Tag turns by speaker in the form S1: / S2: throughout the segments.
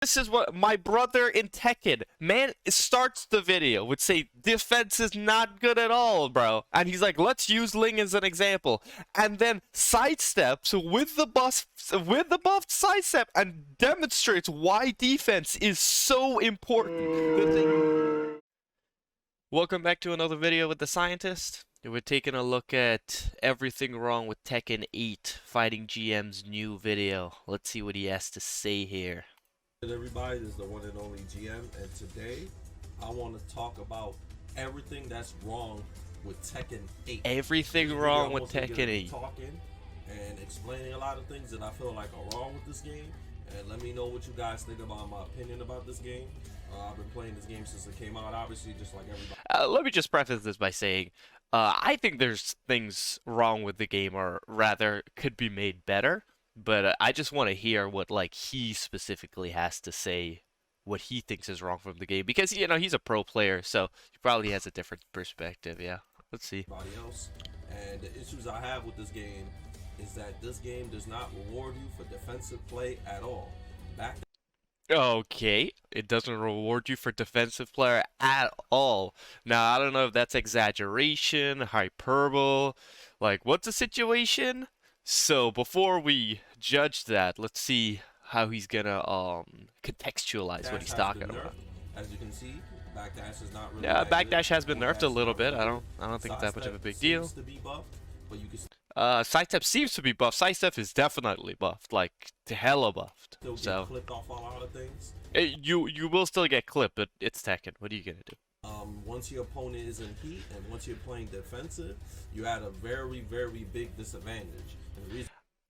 S1: This is what my brother in Tekken, man, starts the video would say, defense is not good at all, bro. And he's like, let's use Ling as an example. And then sidesteps with the buffed sidestep and demonstrates why defense is so important. Welcome back to another video with the scientist. We're taking a look at everything wrong with Tekken 8 Fighting GM's new video. Let's see what he has to say here.
S2: Everybody, this is the one and only GM, and today I want to talk about everything that's wrong with Tekken 8.
S1: Everything wrong with Tekken 8.
S2: Talking and explaining a lot of things that I feel like are wrong with this game, and let me know what you guys think about my opinion about this game. I've been playing this game since it came out, obviously, just like everybody.
S1: Let me just preface this by saying, I think there's things wrong with the game, or rather, could be made better. But I just want to hear what he specifically has to say, what he thinks is wrong from the game, because he's a pro player, so he probably has a different perspective. Yeah, let's see.
S2: Everybody else, and the issues I have with this game is that this game does not reward you for defensive play at all.
S1: Okay, it doesn't reward you for defensive player at all. Now I don't know if that's exaggeration, hyperbole, what's the situation? So before we judge that, let's see how he's gonna contextualize what he's talking about.
S2: As you can see, backdash is not really.
S1: Yeah, backdash has been nerfed a little bit. I don't think it's that much of a big deal. Sidestep seems to be buffed. Sidestep is definitely buffed, hella buffed. So
S2: clipped off a lot of things.
S1: You will still get clipped, but it's Tekken. What are you gonna do?
S2: Once your opponent is in heat and once you're playing defensive, you add a very, very big disadvantage.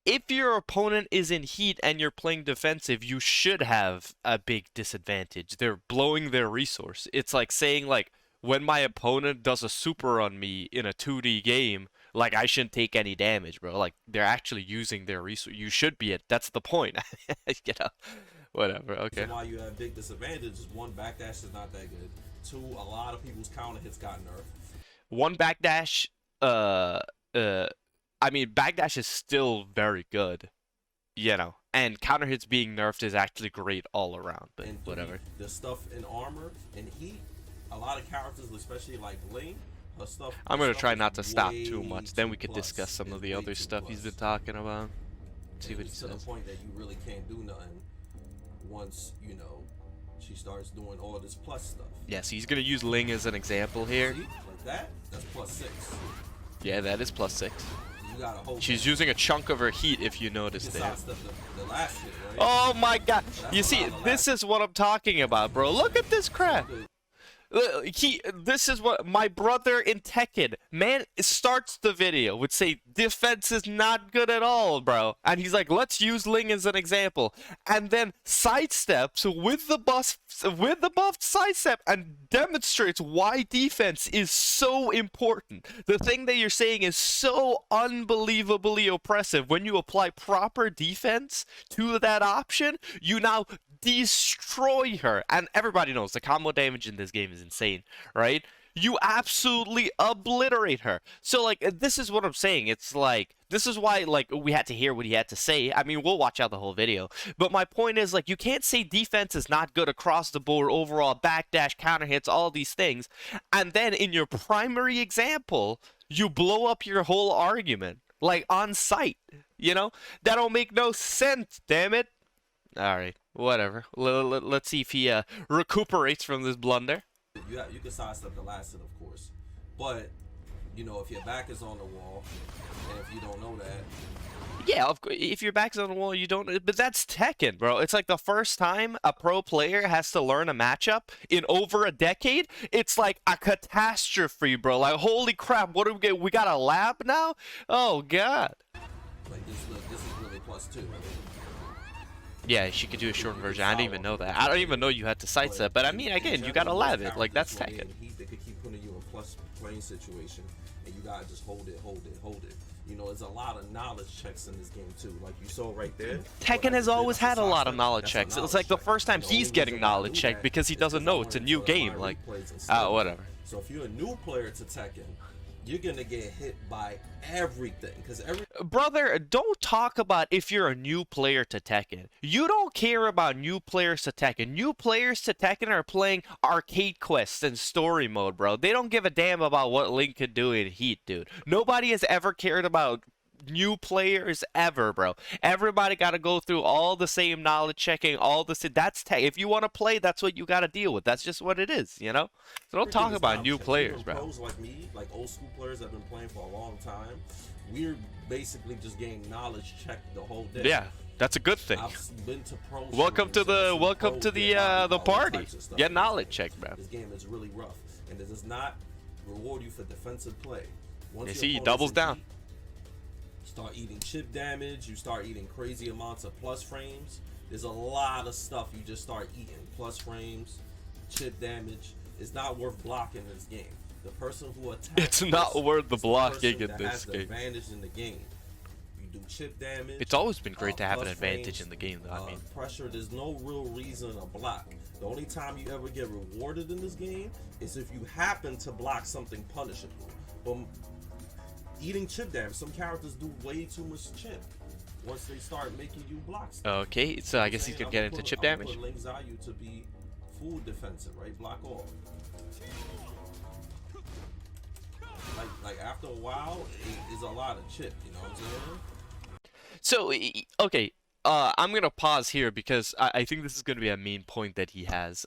S1: If your opponent is in heat and you're playing defensive, you should have a big disadvantage. They're blowing their resource. It's like saying, when my opponent does a super on me in a 2D game, I shouldn't take any damage, bro. They're actually using their resource. You should be it. That's the point. Whatever, okay.
S2: Why you have big disadvantages. One, backdash is not that good. Two, a lot of people's counter hits got nerfed.
S1: One, backdash, I mean, backdash is still very good, and counter hits being nerfed is actually great all around, but
S2: and
S1: whatever.
S2: The stuff in armor and heat, a lot of characters, especially like Ling, her stuff.
S1: I'm going to try not to stop too much, then we could discuss some of the other stuff he's been talking about. See what he says.
S2: To the point that you really can't do nothing once, she starts doing all this plus stuff.
S1: Yeah, so he's going to use Ling as an example here.
S2: See? Like that? That's +6.
S1: Yeah, that is +6. She's
S2: that.
S1: using a chunk of her heat, if you notice there.
S2: The last hit, right?
S1: Oh my god. You see, this is what I'm talking about, bro. Look at this crap. This is what my brother in Tekken, man, starts the video would say, defense is not good at all, bro. And he's like, let's use Ling as an example. And then sidesteps with the buffed sidestep and demonstrates why defense is so important. The thing that you're saying is so unbelievably oppressive. When you apply proper defense to that option, you now destroy her. And everybody knows the combo damage in this game is insane, right? You absolutely obliterate her. So this is what I'm saying. It's this is why we had to hear what he had to say. I mean, we'll watch out the whole video, but my point is you can't say defense is not good across the board overall, backdash, counter hits, all these things, and then in your primary example you blow up your whole argument on sight. That don't make no sense, damn it. Alright, whatever. Let's see if he recuperates from this blunder.
S2: You can sidestep the last hit, of course. But, if your back is on the wall, and if you don't know that...
S1: Yeah, if your back's on the wall, you don't... But that's Tekken, bro. It's the first time a pro player has to learn a matchup in over a decade. It's a catastrophe, bro. Holy crap, what do we get? We got a lab now? Oh, God.
S2: This is really +2, right?
S1: Yeah, she could do a short version. I didn't even know that. I don't even know you had to sidestep. But I mean, again, you gotta lab it. That's Tekken.
S2: They could keep putting you in plus playing situation, and you gotta just hold it. There's a lot of knowledge checks in this game too. Like you saw right there.
S1: Tekken has always had a lot of knowledge checks. It's the first time he's getting knowledge checked because he doesn't know it's a new game. Whatever.
S2: So if you're a new player to Tekken, you're gonna get hit by everything because every
S1: Brother, don't talk about if you're a new player to Tekken. You don't care about new players to Tekken. New players to Tekken are playing arcade quests and story mode, bro. They don't give a damn about what Link can do in Heat, dude. Nobody has ever cared about new players ever, bro. Everybody got to go through all the same knowledge checking, all the that's if you want to play, that's what you got to deal with. That's just what it is, you know? So don't talk about new players, bro.
S2: Pros like me, like old school players that have been playing for a long time, we're basically just getting knowledge checked the whole day.
S1: Yeah. That's a good thing.
S2: I've been to pro
S1: welcome to the party. Get knowledge checked, bro.
S2: This game is really rough, and it does not reward you for defensive play. Once
S1: you see, he doubles down.
S2: Start eating chip damage, you start eating crazy amounts of plus frames. There's a lot of stuff you just start eating. Plus frames, chip damage. It's not worth blocking in this game. The person who attacks
S1: it's not worth the blocking in this
S2: has the
S1: game.
S2: advantage in the game. You do chip damage.
S1: It's always been great to have an advantage
S2: frames,
S1: in the game, though. I mean,
S2: pressure. There's no real reason to block. The only time you ever get rewarded in this game is if you happen to block something punishable. But eating chip damage, some characters do way too much chip once they start making you block stuff.
S1: Okay, so I guess he could get into chip damage.
S2: Put Link Zayu to be full defensive, right? Block all. Like after a while, it is a lot of chip. You know what I'm saying?
S1: So okay, I'm gonna pause here because I think this is gonna be a main point that he has.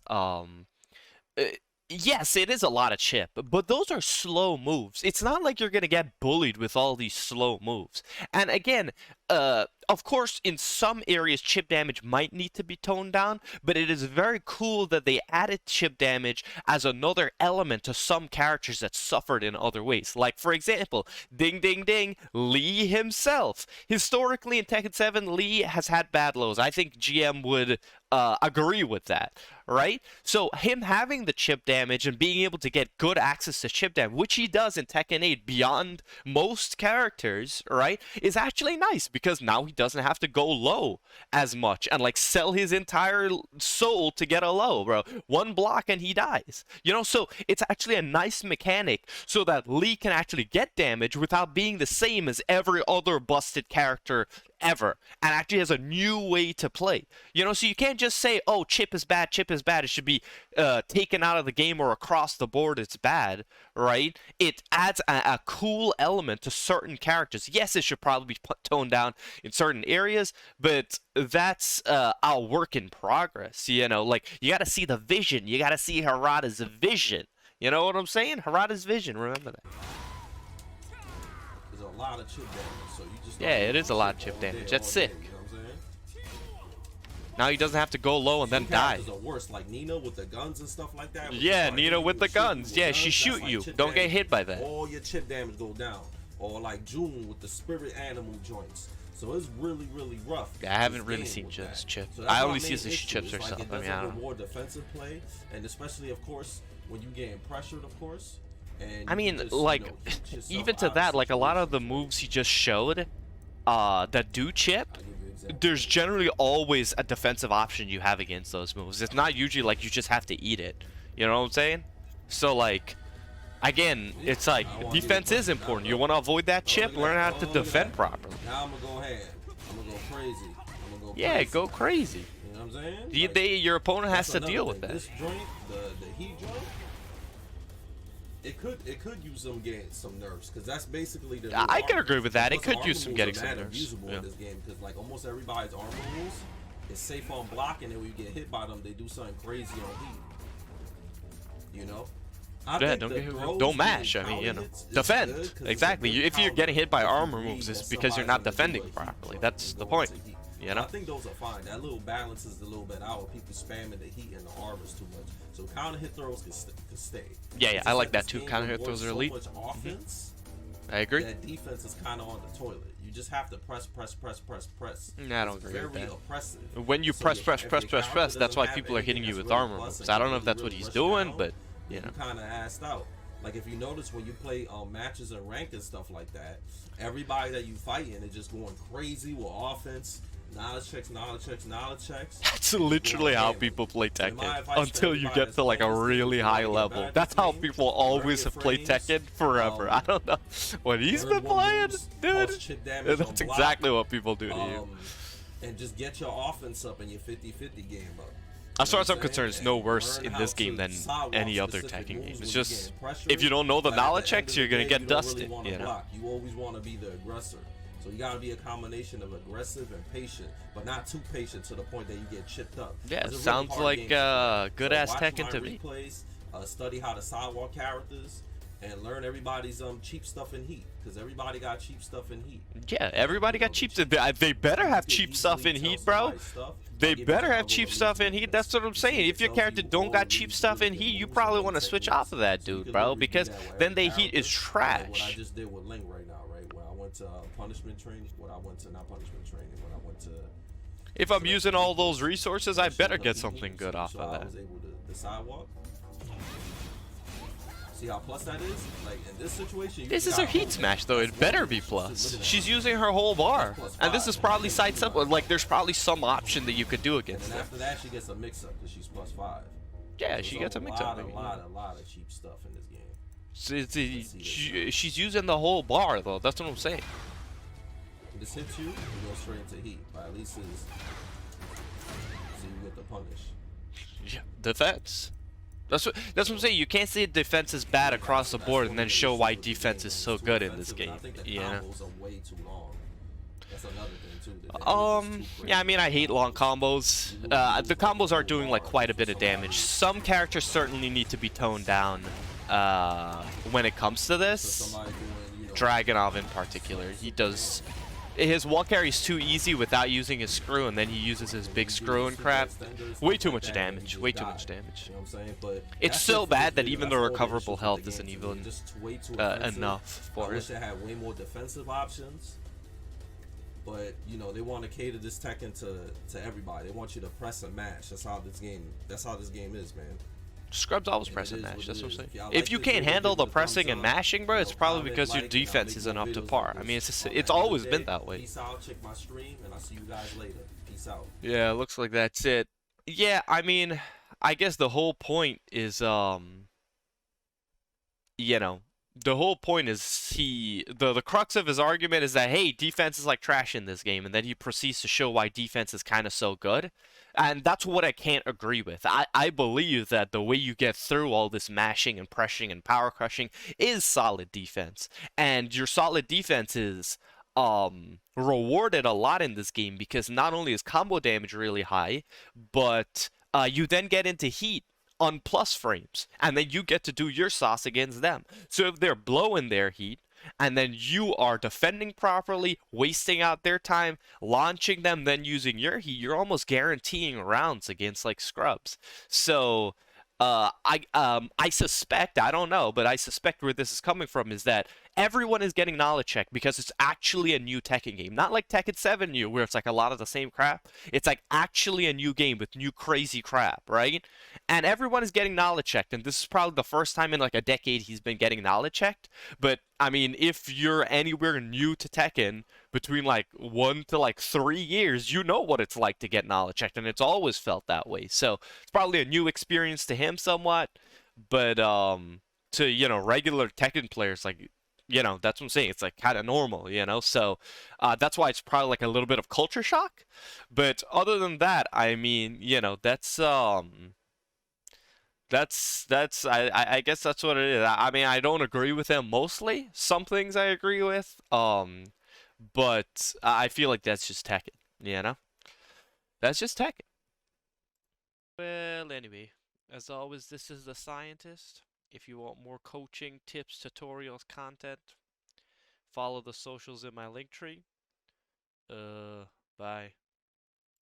S1: Yes, it is a lot of chip, but those are slow moves. It's not like you're going to get bullied with all these slow moves. And again, of course, in some areas, chip damage might need to be toned down, but it is very cool that they added chip damage as another element to some characters that suffered in other ways. Like, for example, ding, ding, ding, Lee himself. Historically, in Tekken 7, Lee has had bad lows. I think GM would agree with that, right? So him having the chip damage and being able to get good access to chip damage, which he does in Tekken 8 beyond most characters, right, is actually nice because now he doesn't have to go low as much and like sell his entire soul to get a low, bro. One block and he dies, you know? So it's actually a nice mechanic so that Lee can actually get damage without being the same as every other busted character ever, and actually has a new way to play, you know? So you can't just say, oh, chip is bad, it should be taken out of the game, or across the board it's bad, right? It adds a cool element to certain characters. Yes, it should probably be toned down in certain areas, but that's a work in progress, you know? Like, you gotta see the vision, you gotta see Harada's vision, you know what I'm saying? Harada's vision, remember that.
S2: There's a lot of chip damage, so you just
S1: yeah, it is a lot of chip damage. That's sick.
S2: You know what I'm saying?
S1: Now he doesn't have to go low and then die.
S2: Are worse, like Nina with the guns and stuff like that.
S1: Yeah, Nina with the guns. Yeah, she shoot you. Don't get hit by that.
S2: All your chip damage go down. Or like June with the spirit animal joints. So it's really, really rough.
S1: Yeah, I haven't really seen just chip. I only see the chips herself.
S2: It
S1: I mean, I don't know.
S2: more defensive play, and especially, of course, when you getting pressured, of course. And
S1: I mean,
S2: just,
S1: like,
S2: you know,
S1: even to that, like a lot of the moves he just showed, that do chip, there's generally always a defensive option you have against those moves. It's not usually like you just have to eat it. You know what I'm saying? So like, again, it's like defense is important. You want to avoid that chip, learn how to defend properly.
S2: Now I'm gonna go ahead. I'm gonna go crazy. I'm gonna go
S1: yeah,
S2: crazy.
S1: go crazy.
S2: You know what I'm saying? Like,
S1: your opponent has to deal with that.
S2: This joint, the heat joint, it could use some nerfs, because that's basically the.
S1: I can agree with that. It could use some getting some nerfs.
S2: Usable in this game, because like almost everybody's armor rules is safe on blocking, and when you get hit by them, they do something crazy on heat. You know.
S1: Yeah, don't mash. I mean, you know, defend. Exactly. If you're getting hit by armor moves, it's because you're not defending properly. That's the point. You know.
S2: I think those are fine. That little balances a little bit out. People spamming the heat and the armors too much. So counter hit throws can stay.
S1: Yeah, I like that too. Counter hit throws are elite.
S2: So much offense,
S1: I agree.
S2: that defense is kind of on the toilet. You just have to press.
S1: I don't agree with that.
S2: Oppressive.
S1: When you press, that's why people are hitting you with armor moves. I don't know if that's what he's doing, but you know.
S2: Kind of assed out. Like if you notice when you play matches and rank and stuff like that, everybody that you fighting is just going crazy with offense. Knowledge checks, knowledge checks, knowledge checks.
S1: That's
S2: and you go
S1: literally
S2: on
S1: how
S2: gaming.
S1: people play
S2: So my
S1: Tekken
S2: advice for
S1: until you
S2: everybody
S1: get
S2: that's
S1: to like a
S2: playing this game,
S1: really
S2: if you
S1: high
S2: wanna get
S1: level.
S2: better at
S1: That's
S2: this
S1: how
S2: game,
S1: people
S2: learn
S1: always
S2: your
S1: have played
S2: frames,
S1: Tekken forever. I don't know what he's
S2: learn
S1: been
S2: what
S1: playing,
S2: moves
S1: dude.
S2: cause chip damage on
S1: That's
S2: block,
S1: exactly what people do to you.
S2: and just get your offense up and your 50-50 game up.
S1: As far as
S2: You
S1: I'm
S2: know what
S1: concerned, it's no
S2: And
S1: worse
S2: learn
S1: in
S2: how
S1: this game
S2: to
S1: than
S2: sidewalk
S1: any other
S2: specific
S1: Tekken game.
S2: moves
S1: It's
S2: when you're
S1: just
S2: getting pressured,
S1: if you don't know the
S2: but at
S1: knowledge
S2: the end
S1: checks,
S2: of
S1: you're
S2: the
S1: gonna
S2: day,
S1: get
S2: you don't
S1: dusted.
S2: really wanna
S1: You know.
S2: block. You always want to be the aggressor. So you gotta be a combination of aggressive and patient, but not too patient to the point that you get chipped up.
S1: Yeah,
S2: It's a really
S1: sounds
S2: hard
S1: like
S2: game to play.
S1: good
S2: So
S1: ass
S2: watch
S1: Tekken
S2: my
S1: to me.
S2: replays, study how to sidewalk characters, and learn everybody's cheap stuff in Heat, because everybody got cheap stuff in Heat.
S1: Yeah, everybody got cheap stuff. They better have cheap stuff in Heat, bro. They better have cheap stuff in Heat. That's what I'm saying. If your character don't got cheap stuff in Heat, you probably want to switch off of that dude, bro, because then their Heat is
S2: What I
S1: trash.
S2: just did with Ling right now, right? When I went to punishment training, not punishment training, when I went to.
S1: If I'm using all those resources, I better get something good off
S2: so
S1: of
S2: I
S1: that.
S2: was able to the sidewalk. See how plus that is? Like in this situation, you
S1: This is
S2: gotta
S1: her Heat
S2: hold
S1: smash,
S2: it.
S1: though.
S2: That's
S1: It better
S2: one
S1: be
S2: move.
S1: plus.
S2: Look at that.
S1: She's using her whole bar.
S2: Plus
S1: And this is
S2: 5,
S1: probably
S2: and
S1: side
S2: then
S1: up. Like, there's probably some option that you could do
S2: And
S1: against
S2: then
S1: her.
S2: after that, she gets a mix-up because she's plus 5.
S1: Yeah,
S2: So
S1: she
S2: there's
S1: gets a mix-up.
S2: A lot of cheap stuff in this game.
S1: She's using the whole bar, though. That's what I'm saying.
S2: This hits you, you go straight into Heat. But at least it's so you get the punish.
S1: Yeah, defense. That's what I'm saying. You can't say defense is bad across the board and then show why defense is so good in this game.
S2: I think the
S1: You know?
S2: combos are way too long. That's another thing too.
S1: Yeah, I mean, I hate long combos. The combos are doing like quite a bit of damage. Some characters certainly need to be toned down when it comes to this. Dragonov in particular, he does. His wall carry is too easy without using his screw, and then he uses his big screw and crap. Way too much damage. Way too much damage.
S2: You know what I'm saying? But
S1: It's
S2: that's
S1: so
S2: it for this
S1: bad that
S2: video.
S1: even
S2: That's
S1: the
S2: all
S1: recoverable
S2: issues with
S1: health
S2: the
S1: isn't
S2: game to me.
S1: even
S2: Just way too offensive.
S1: enough
S2: I
S1: for
S2: wish
S1: it.
S2: I had way more defensive options. But you know they want to cater this Tekken to everybody. They want you to press and match. That's how this game is, man.
S1: Scrubs always
S2: And
S1: press
S2: it
S1: and
S2: is
S1: match.
S2: what
S1: That's
S2: it
S1: what
S2: is.
S1: I'm
S2: If
S1: saying.
S2: y'all
S1: If
S2: like
S1: you
S2: this
S1: can't
S2: video,
S1: handle
S2: give
S1: the
S2: it a thumbs
S1: pressing and
S2: up.
S1: mashing, bro,
S2: You
S1: it's
S2: know,
S1: probably
S2: comment,
S1: because your
S2: like, and I'll
S1: defense
S2: make
S1: isn't
S2: more
S1: up to
S2: videos
S1: par.
S2: like
S1: I mean,
S2: this.
S1: it's
S2: Have
S1: it's
S2: a good
S1: always been
S2: day.
S1: that way.
S2: Peace out. Check my stream, and I'll see you guys later. Peace out.
S1: Yeah, looks like that's it. Yeah, I mean, I guess the whole point is, you know, the whole point is the crux of his argument is that, hey, defense is like trash in this game, and then he proceeds to show why defense is kind of so good. And that's what I can't agree with. I believe that the way you get through all this mashing and pressing and power crushing is solid defense. And your solid defense is rewarded a lot in this game because not only is combo damage really high, but you then get into Heat on plus frames, and then you get to do your sauce against them. So if they're blowing their Heat, and then you are defending properly, wasting out their time, launching them, then using your Heat, you're almost guaranteeing rounds against like scrubs. So I suspect, I don't know, but I suspect where this is coming from is that everyone is getting knowledge check because it's actually a new Tekken game. Not like Tekken 7 new, where it's like a lot of the same crap. It's like actually a new game with new crazy crap, right? And everyone is getting knowledge checked, and this is probably the first time in like a decade he's been getting knowledge checked. But I mean, if you're anywhere new to Tekken, between like 1 to like 3 years, you know what it's like to get knowledge checked, and it's always felt that way. So it's probably a new experience to him somewhat, but to, you know, regular Tekken players, like, you know, that's what I'm saying. It's like kind of normal, you know. So that's why it's probably like a little bit of culture shock. But other than that, I mean, you know, that's I guess that's what it is. I mean, I don't agree with him mostly. Some things I agree with. But I feel like that's just Tekken, you know? That's just Tekken. Well, anyway, as always, this is The Scientist. If you want more coaching, tips, tutorials, content, follow the socials in my link tree. Bye.